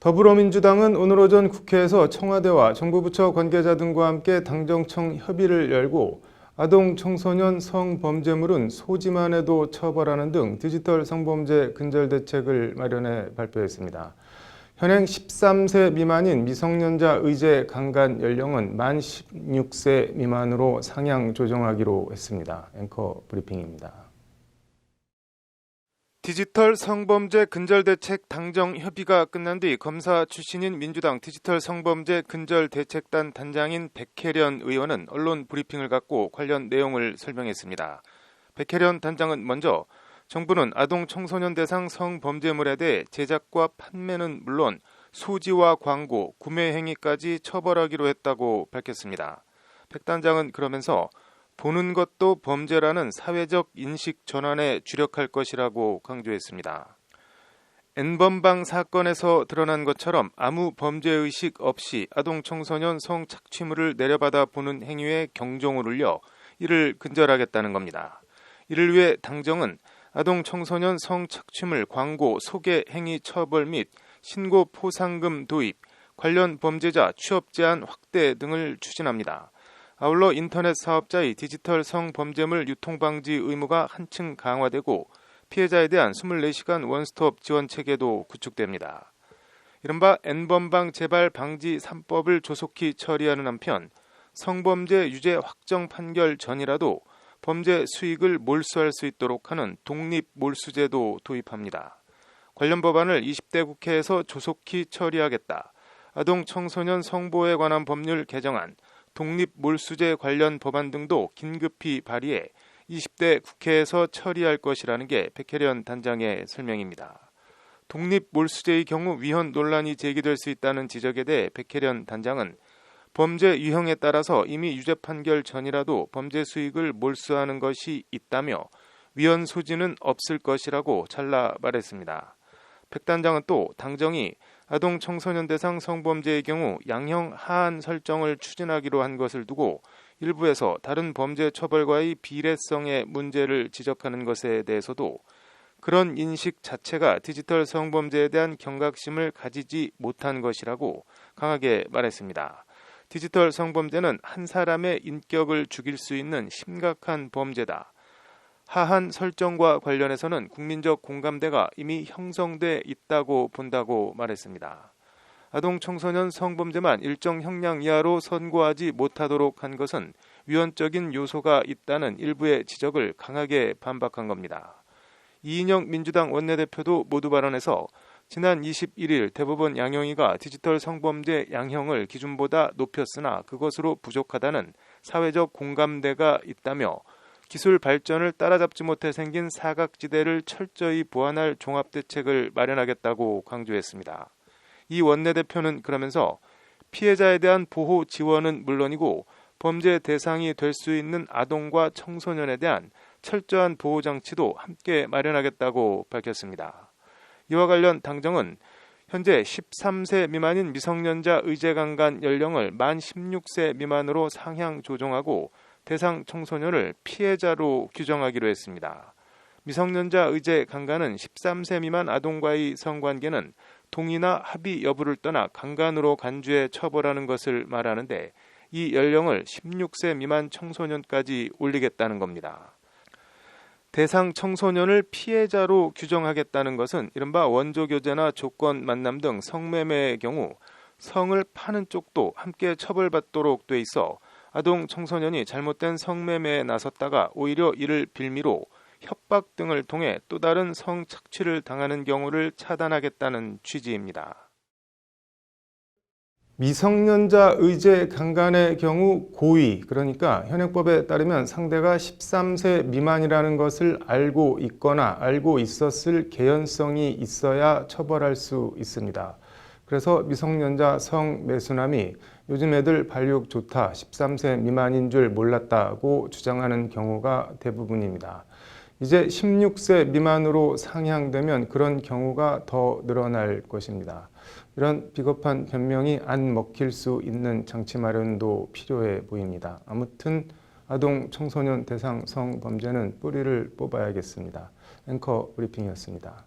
더불어민주당은 오늘 오전 국회에서 청와대와 정부 부처 관계자 등과 함께 당정청 협의를 열고 아동, 청소년 성범죄물은 소지만 해도 처벌하는 등 디지털 성범죄 근절 대책을 마련해 발표했습니다. 현행 13세 미만인 미성년자 의제 강간 연령은 만 16세 미만으로 상향 조정하기로 했습니다. 앵커 브리핑입니다. 디지털 성범죄 근절대책 당정 협의가 끝난 뒤 검사 출신인 민주당 디지털 성범죄 근절대책단 단장인 백혜련 의원은 언론 브리핑을 갖고 관련 내용을 설명했습니다. 백혜련 단장은 먼저 정부는 아동 청소년 대상 성범죄물에 대해 제작과 판매는 물론 소지와 광고, 구매 행위까지 처벌하기로 했다고 밝혔습니다. 백 단장은 그러면서 보는 것도 범죄라는 사회적 인식 전환에 주력할 것이라고 강조했습니다. N번방 사건에서 드러난 것처럼 아무 범죄의식 없이 아동 청소년 성착취물을 내려받아 보는 행위에 경종을 울려 이를 근절하겠다는 겁니다. 이를 위해 당정은 아동 청소년 성착취물 광고, 소개 행위 처벌 및 신고 포상금 도입, 관련 범죄자 취업 제한 확대 등을 추진합니다. 아울러 인터넷 사업자의 디지털 성범죄물 유통방지 의무가 한층 강화되고 피해자에 대한 24시간 원스톱 지원 체계도 구축됩니다. 이른바 N번방 재발 방지 3법을 조속히 처리하는 한편 성범죄 유죄 확정 판결 전이라도 범죄 수익을 몰수할 수 있도록 하는 독립 몰수제도 도입합니다. 관련 법안을 20대 국회에서 조속히 처리하겠다. 아동 청소년 성보호에 관한 법률 개정안, 독립몰수제 관련 법안 등도 긴급히 발의해 20대 국회에서 처리할 것이라는 게 백혜련 단장의 설명입니다. 독립몰수제의 경우 위헌 논란이 제기될 수 있다는 지적에 대해 백혜련 단장은 범죄 유형에 따라서 이미 유죄 판결 전이라도 범죄 수익을 몰수하는 것이 있다며 위헌 소지는 없을 것이라고 잘라 말했습니다. 백 단장은 또 당정이 아동 청소년 대상 성범죄의 경우 양형 하한 설정을 추진하기로 한 것을 두고 일부에서 다른 범죄 처벌과의 비례성의 문제를 지적하는 것에 대해서도 그런 인식 자체가 디지털 성범죄에 대한 경각심을 가지지 못한 것이라고 강하게 말했습니다. 디지털 성범죄는 한 사람의 인격을 죽일 수 있는 심각한 범죄다. 하한 설정과 관련해서는 국민적 공감대가 이미 형성돼 있다고 본다고 말했습니다. 아동 청소년 성범죄만 일정 형량 이하로 선고하지 못하도록 한 것은 위헌적인 요소가 있다는 일부의 지적을 강하게 반박한 겁니다. 이인영 민주당 원내대표도 모두 발언해서 지난 21일 대법원 양형위가 디지털 성범죄 양형을 기준보다 높였으나 그것으로 부족하다는 사회적 공감대가 있다며 기술 발전을 따라잡지 못해 생긴 사각지대를 철저히 보완할 종합대책을 마련하겠다고 강조했습니다. 이 원내대표는 그러면서 피해자에 대한 보호 지원은 물론이고 범죄 대상이 될 수 있는 아동과 청소년에 대한 철저한 보호장치도 함께 마련하겠다고 밝혔습니다. 이와 관련 당정은 현재 13세 미만인 미성년자 의제 강간 연령을 만 16세 미만으로 상향 조정하고 대상 청소년을 피해자로 규정하기로 했습니다. 미성년자 의제 강간은 13세 미만 아동과의 성관계는 동의나 합의 여부를 떠나 강간으로 간주해 처벌하는 것을 말하는데 이 연령을 16세 미만 청소년까지 올리겠다는 겁니다. 대상 청소년을 피해자로 규정하겠다는 것은 이른바 원조교제나 조건 만남 등 성매매의 경우 성을 파는 쪽도 함께 처벌받도록 돼 있어 아동 청소년이 잘못된 성매매에 나섰다가 오히려 이를 빌미로 협박 등을 통해 또 다른 성착취를 당하는 경우를 차단하겠다는 취지입니다. 미성년자 의제 강간의 경우 고의, 그러니까 현행법에 따르면 상대가 13세 미만이라는 것을 알고 있거나 알고 있었을 개연성이 있어야 처벌할 수 있습니다. 그래서 미성년자 성매수남이 요즘 애들 발육 좋다, 13세 미만인 줄 몰랐다고 주장하는 경우가 대부분입니다. 이제 16세 미만으로 상향되면 그런 경우가 더 늘어날 것입니다. 이런 비겁한 변명이 안 먹힐 수 있는 장치 마련도 필요해 보입니다. 아무튼 아동 청소년 대상 성범죄는 뿌리를 뽑아야겠습니다. 앵커 브리핑이었습니다.